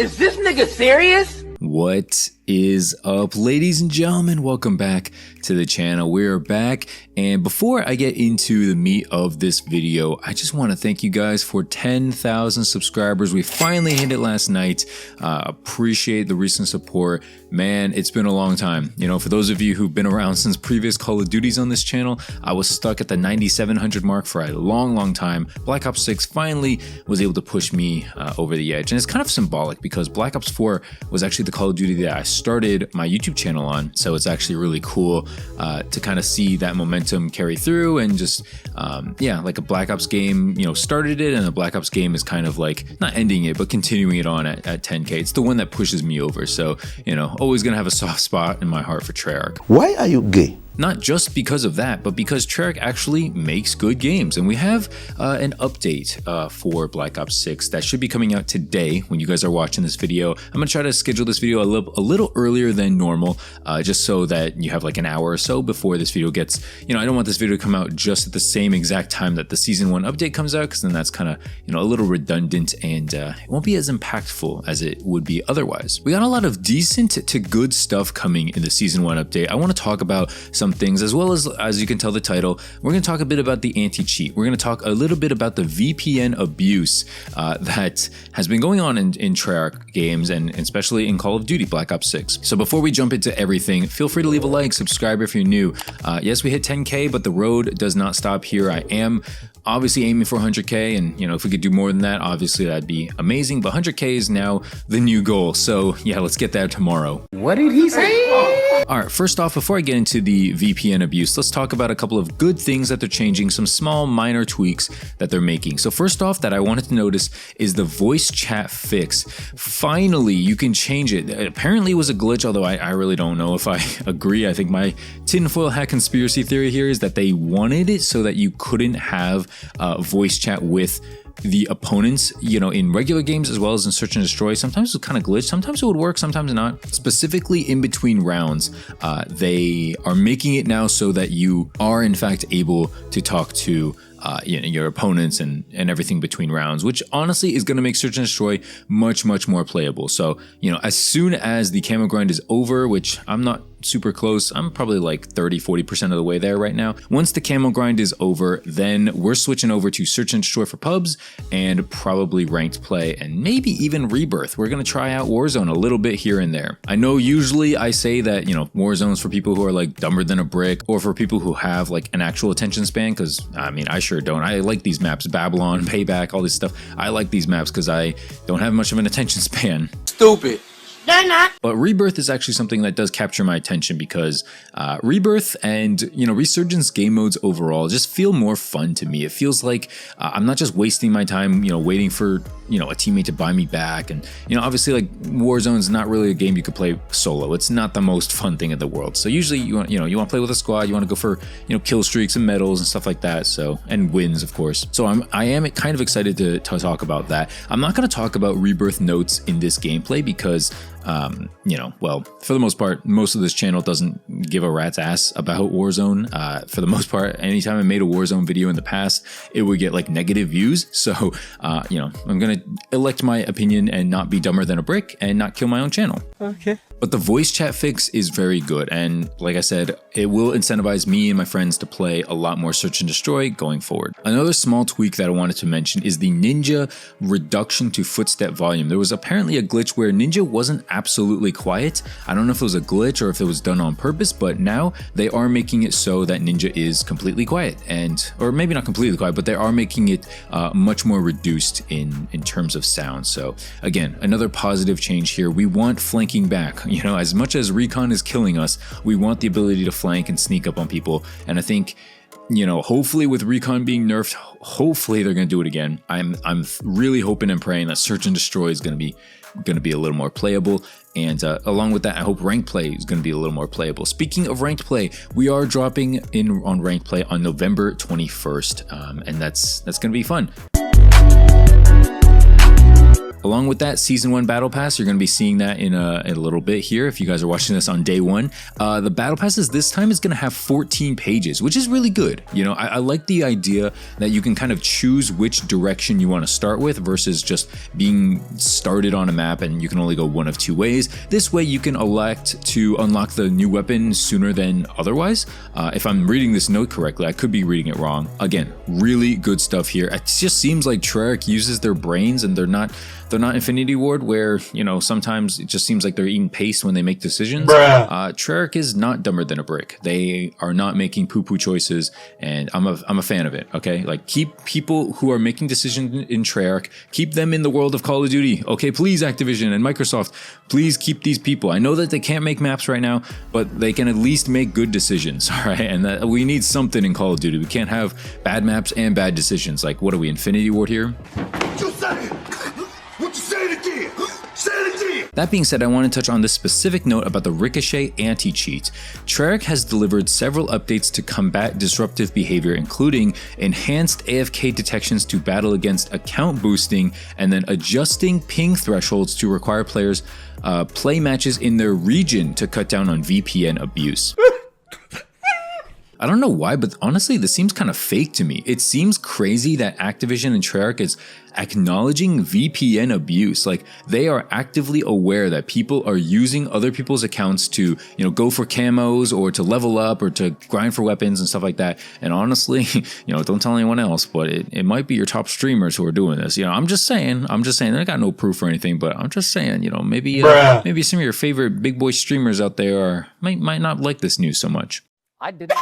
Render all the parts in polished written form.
Is this nigga serious? What is up, ladies and gentlemen? Welcome back to the channel. We're back, and before I get into the meat of this video, I just want to thank you guys for 10,000 subscribers. We finally hit it last night. Appreciate the recent support. Man, it's been a long time. You know, for those of you who've been around since previous Call of Duties on this channel, I was stuck at the 9,700 mark for a long time. Black Ops 6 finally was able to push me over the edge, and it's kind of symbolic because Black Ops 4 was actually the Call of Duty that I started my YouTube channel on, so it's actually really cool to kind of see that momentum carry through, and just yeah, like a Black Ops game, you know, started it, and a Black Ops game is kind of like not ending it but continuing it on at 10K. It's the one that pushes me over, so you know, always gonna have a soft spot in my heart for Treyarch. Why are you gay? Not just because of that, but because Treyarch actually makes good games. And we have an update for Black Ops 6 that should be coming out today when you guys are watching this video. I'm going to try to schedule this video a little earlier than normal, just so that you have like an hour or so before this video gets, you know, I don't want this video to come out just at the same exact time that the Season 1 update comes out, because then that's kind of, you know, a little redundant, and it won't be as impactful as it would be otherwise. We got a lot of decent to good stuff coming in the Season 1 update. I want to talk about some things, as well as you can tell the title, we're going to talk a bit about the anti-cheat. We're going to talk a little bit about the VPN abuse that has been going on in Treyarch games, and especially in Call of Duty Black Ops 6. So before we jump into everything, feel free to leave a like, subscribe if you're new. Yes, we hit 10K, but the road does not stop here. I am obviously aiming for 100K, and you know, if we could do more than that, obviously that'd be amazing, but 100K is now the new goal. So yeah, let's get there tomorrow. What did he say? Alright, first off, before I get into the VPN abuse, let's talk about a couple of good things that they're changing, some small minor tweaks that they're making. So first off, that I wanted to notice is the voice chat fix. Finally, you can change it. Apparently it was a glitch, although I really don't know if I agree. I think my tinfoil hat conspiracy theory here is that they wanted it so that you couldn't have voice chat with the opponents, you know, in regular games as well as in Search and Destroy. Sometimes it's kind of glitched, sometimes it would work, sometimes not. Specifically in between rounds, they are making it now so that you are in fact able to talk to you know, your opponents and everything between rounds, which honestly is going to make Search and Destroy much more playable. So, you know, as soon as the camo grind is over, which I'm not super close, I'm probably like 30-40% of the way there right now. Once the camo grind is over, then we're switching over to Search and Destroy for pubs, and probably ranked play, and maybe even Rebirth. We're going to try out Warzone a little bit here and there. I know usually I say that, you know, Warzone's for people who are like dumber than a brick, or for people who have like an actual attention span, because I mean, I sure don't. I like these maps, Babylon, Payback, all this stuff. I like these maps because I don't have much of an attention span. Stupid. They're not. But Rebirth is actually something that does capture my attention, because Rebirth and, you know, Resurgence game modes overall just feel more fun to me. It feels like I'm not just wasting my time, you know, waiting for, you know, a teammate to buy me back. And, you know, obviously like Warzone's not really a game you could play solo. It's not the most fun thing in the world. So usually you want to play with a squad, you want to go for, you know, kill streaks and medals and stuff like that. So, and wins, of course. So I am kind of excited to talk about that. I'm not going to talk about Rebirth notes in this gameplay because you know, well, for the most part, most of this channel doesn't give a rat's ass about Warzone. For the most part, anytime I made a Warzone video in the past, it would get like negative views. So, you know, I'm going to elect my opinion and not be dumber than a brick and not kill my own channel. Okay. But the voice chat fix is very good, and like I said, it will incentivize me and my friends to play a lot more Search and Destroy going forward. Another small tweak that I wanted to mention is the Ninja reduction to footstep volume. There was apparently a glitch where Ninja wasn't absolutely quiet. I don't know if it was a glitch or if it was done on purpose, but now they are making it so that Ninja is completely quiet, and or maybe not completely quiet, but they are making it much more reduced in terms of sound. So again, another positive change here. We want flanking back. You know, as much as Recon is killing us, we want the ability to flank and sneak up on people. And I think, you know, hopefully with Recon being nerfed, hopefully they're going to do it again. I'm really hoping and praying that Search and Destroy is going to be a little more playable, and along with that, I hope ranked play is going to be a little more playable. Speaking of ranked play, we are dropping in on ranked play on November 21st, and that's going to be fun. Along with that Season 1 Battle Pass, you're going to be seeing that in a little bit here if you guys are watching this on day one. The Battle Passes this time is going to have 14 pages, which is really good. You know, I like the idea that you can kind of choose which direction you want to start with versus just being started on a map and you can only go one of two ways. This way you can elect to unlock the new weapon sooner than otherwise. If I'm reading this note correctly, I could be reading it wrong. Again, really good stuff here. It just seems like Treyarch uses their brains and they're not Infinity Ward, where, you know, sometimes it just seems like they're eating paste when they make decisions. Treyarch is not dumber than a brick. They are not making poo-poo choices, and I'm a fan of it, okay? Like, keep people who are making decisions in Treyarch, keep them in the world of Call of Duty, okay? Please, Activision and Microsoft, please keep these people. I know that they can't make maps right now, but they can at least make good decisions, all right? And that we need something in Call of Duty. We can't have bad maps and bad decisions. Like, what are we, Infinity Ward here? You say it! What you say it again? Say it again! That being said, I want to touch on this specific note about the Ricochet Anti Cheat. Treyarch has delivered several updates to combat disruptive behavior, including enhanced AFK detections to battle against account boosting, and then adjusting ping thresholds to require players play matches in their region to cut down on VPN abuse. I don't know why, but honestly, this seems kind of fake to me. It seems crazy that Activision and Treyarch is acknowledging VPN abuse. Like, they are actively aware that people are using other people's accounts to, you know, go for camos or to level up or to grind for weapons and stuff like that. And honestly, you know, don't tell anyone else, but it might be your top streamers who are doing this. You know, I'm just saying, I got no proof or anything, but I'm just saying, you know, maybe some of your favorite big boy streamers out there might not like this news so much. I did.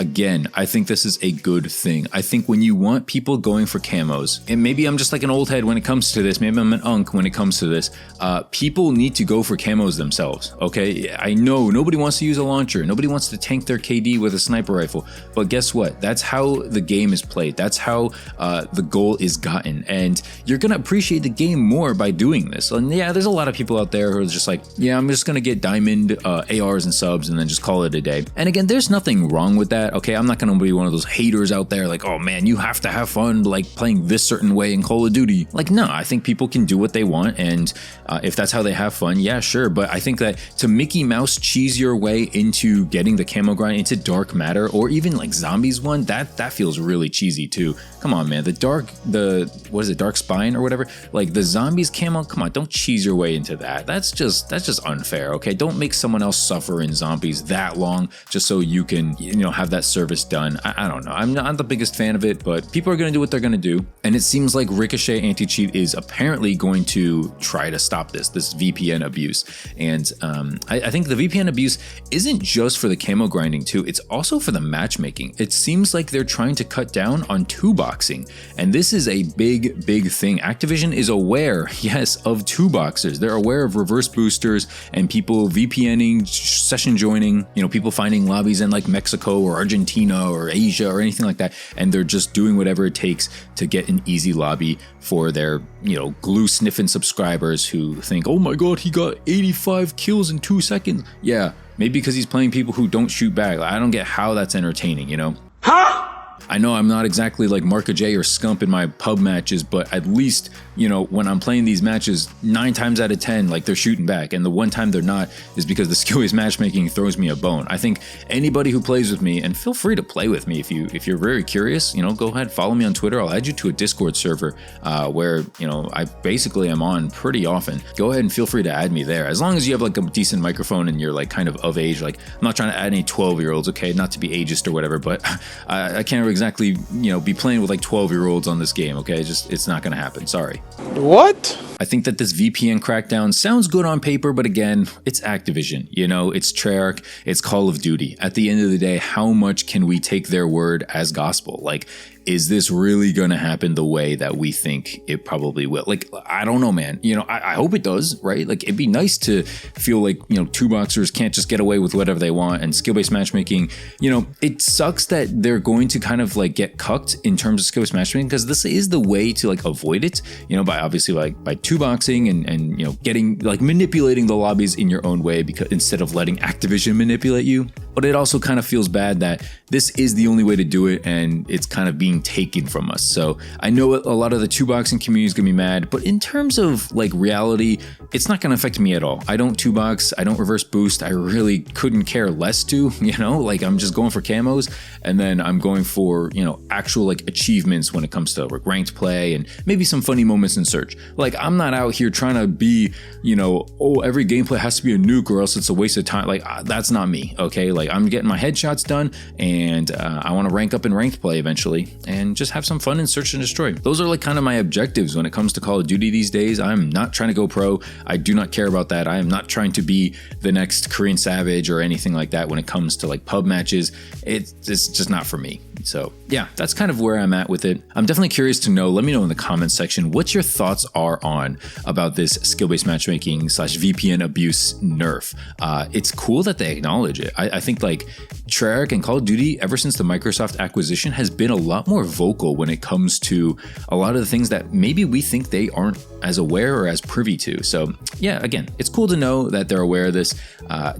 Again, I think this is a good thing. I think when you want people going for camos, and maybe I'm just like an old head when it comes to this, maybe I'm an unk when it comes to this, people need to go for camos themselves, okay? I know nobody wants to use a launcher, nobody wants to tank their KD with a sniper rifle, but guess what? That's how the game is played. That's how the goal is gotten, and you're gonna appreciate the game more by doing this. And yeah, there's a lot of people out there who are just like, yeah, I'm just gonna get diamond ARs and subs and then just call it a day. And again, there's nothing wrong with that. Okay, I'm not going to be one of those haters out there like, oh man, you have to have fun like playing this certain way in Call of Duty. Like, no, I think people can do what they want, and if that's how they have fun, yeah, sure. But I think that to Mickey Mouse cheese your way into getting the camo grind into Dark Matter or even like Zombies one, that feels really cheesy too. Come on, man. Dark Spine or whatever? Like the Zombies camo, come on, don't cheese your way into that. That's just unfair, okay? Don't make someone else suffer in Zombies that long just so you can, you know, have that service done. I don't know. I'm not the biggest fan of it, but people are going to do what they're going to do. And it seems like Ricochet Anti Cheat is apparently going to try to stop this VPN abuse. And I think the VPN abuse isn't just for the camo grinding too. It's also for the matchmaking. It seems like they're trying to cut down on two boxing. And this is a big thing. Activision is aware, yes, of two boxers. They're aware of reverse boosters and people VPNing, session joining, you know, people finding lobbies in like Mexico or Argentina or Asia or anything like that, and they're just doing whatever it takes to get an easy lobby for their, you know, glue sniffing subscribers who think, oh my god, he got 85 kills in 2 seconds. Yeah, maybe because he's playing people who don't shoot back. I don't get how that's entertaining, you know? Huh? I know I'm not exactly like Marco J or Scump in my pub matches, but at least, you know, when I'm playing these matches, 9 times out of 10, like they're shooting back. And the one time they're not is because the skill-based matchmaking throws me a bone. I think anybody who plays with me, and feel free to play with me if you're very curious, you know, go ahead, follow me on Twitter. I'll add you to a Discord server where, you know, I basically am on pretty often. Go ahead and feel free to add me there. As long as you have like a decent microphone and you're like kind of age, like I'm not trying to add any 12-year-olds, okay? Not to be ageist or whatever, but I can't exactly, you know, be playing with like 12-year-olds on this game, okay? It's not gonna happen, sorry. What? I think that this VPN crackdown sounds good on paper, but again, it's Activision, you know, it's Treyarch, it's Call of Duty. At the end of the day, how much can we take their word as gospel? Like, is this really gonna happen the way that we think it probably will? Like, I don't know, man. You know, I hope it does, right? Like, it'd be nice to feel like, you know, two boxers can't just get away with whatever they want, and skill-based matchmaking, you know, it sucks that they're going to kind of like get cucked in terms of skill-based matchmaking, because this is the way to like avoid it, you know, by obviously like by two boxing and you know, getting like manipulating the lobbies in your own way, because instead of letting Activision manipulate you. But it also kind of feels bad that this is the only way to do it, and it's kind of being being taken from us. So I know a lot of the 2-boxing community is gonna be mad, but in terms of like reality, it's not gonna affect me at all. I don't 2-box, I don't reverse boost. I really couldn't care less to, you know, like I'm just going for camos, and then I'm going for, you know, actual like achievements when it comes to like ranked play and maybe some funny moments in search. Like I'm not out here trying to be, you know, oh, every gameplay has to be a nuke or else it's a waste of time. Like that's not me, okay? Like I'm getting my headshots done, and I want to rank up in ranked play eventually and just have some fun in search and destroy. Those are like kind of my objectives when it comes to Call of Duty these days. I'm not trying to go pro. I do not care about that. I am not trying to be the next Korean Savage or anything like that when it comes to like pub matches. It's just not for me. So yeah, that's kind of where I'm at with it. I'm definitely curious to know. Let me know in the comments section what your thoughts are on about this skill-based matchmaking / VPN abuse nerf. It's cool that they acknowledge it. I think like Treyarch and Call of Duty, ever since the Microsoft acquisition, has been a lot more vocal when it comes to a lot of the things that maybe we think they aren't as aware or as privy to. So yeah, again, it's cool to know that they're aware of this.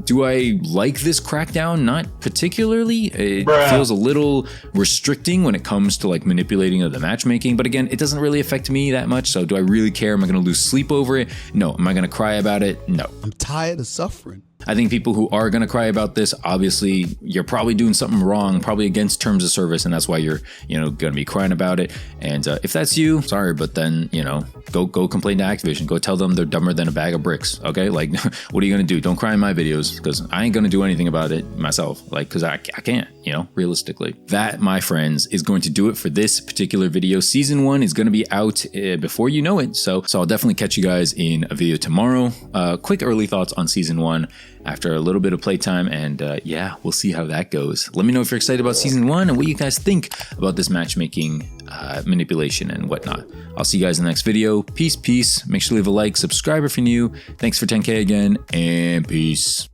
Do I like this crackdown? Not particularly. It feels a little restricting when it comes to like manipulating of the matchmaking, but again, it doesn't really affect me that much. So do I really care? Am I going to lose sleep over it? No. Am I going to cry about it? No. I'm tired of suffering. I think people who are going to cry about this, obviously you're probably doing something wrong, probably against terms of service, and that's why you're, you know, going to be crying about it. And if that's you, sorry, but then, you know, go complain to Activision. Go tell them they're dumber than a bag of bricks. Okay, like what are you going to do? Don't cry in my videos, because I ain't going to do anything about it myself. Like, because I can't, you know, realistically. That, my friends, is going to do it for this particular video. Season 1 is going to be out before you know it. So I'll definitely catch you guys in a video tomorrow. Quick early thoughts on Season 1 after a little bit of playtime, and yeah, we'll see how that goes. Let me know if you're excited about Season 1 and what you guys think about this matchmaking manipulation and whatnot. I'll see you guys in the next video. Peace. Make sure to leave a like, subscribe if you're new. Thanks for 10K again, and peace.